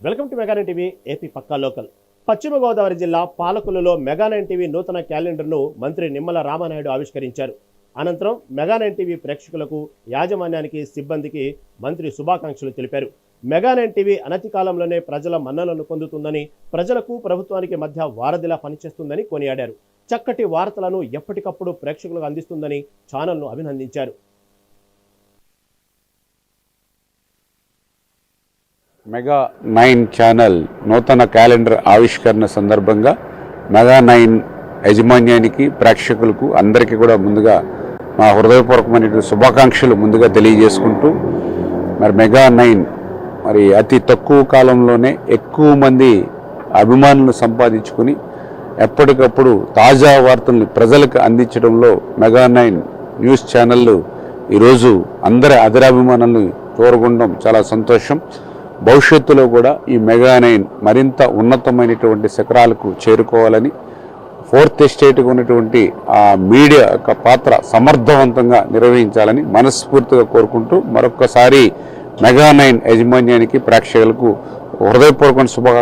Welcome to mega nine TV AP pakka local. Paschima Godavari జిల్లా పాలకులలో మెగా9 TV నూతన క్యాలెండర్ను మంత్రి నిమ్మల రామానాయుడు ఆవిష్కరించారు. అనంతరం మెగా9 టీవీ ప్రేక్షకులకు, యాజమాన్యానికి, సిబ్బందికి మంత్రి శుభాకాంక్షలు తెలిపారు. మెగా9 టీవీ అనతి కాలంలోనే ప్రజల మన్ననలను పొందుతుందని, ప్రజలకు ప్రభుత్వానికి మధ్య వారధిలా పనిచేస్తుందని కొనియాడారు. చక్కటి వార్తలను ఎప్పటికప్పుడు ప్రేక్షకులకు అందిస్తుందని ఛానల్ను అభినందించారు. మెగా9 ఛానల్ నూతన క్యాలెండర్ ఆవిష్కరణ సందర్భంగా మెగా9 యాజమాన్యానికి, ప్రేక్షకులకు అందరికీ కూడా ముందుగా మా హృదయపూర్వకమైన శుభాకాంక్షలు ముందుగా తెలియజేసుకుంటూ, మరి మెగా9 మరి అతి తక్కువ కాలంలోనే ఎక్కువ మంది అభిమానులను సంపాదించుకుని ఎప్పటికప్పుడు తాజా వార్తల్ని ప్రజలకు అందించడంలో మెగా9 న్యూస్ ఛానళ్ళు ఈరోజు అందరి అభిమానులను చూరగొనడం చాలా సంతోషం. భవిష్యత్తులో కూడా ఈ మెగా9 మరింత ఉన్నతమైనటువంటి శిఖరాలకు చేరుకోవాలని, ఫోర్త్ ఎస్టేట్గా ఉన్నటువంటి ఆ మీడియా యొక్క పాత్ర సమర్థవంతంగా నిర్వహించాలని మనస్ఫూర్తిగా కోరుకుంటూ మరొక్కసారి మెగా9 యాజమాన్యానికి, ప్రేక్షకులకు హృదయపూర్వక శుభాకాంక్షలు.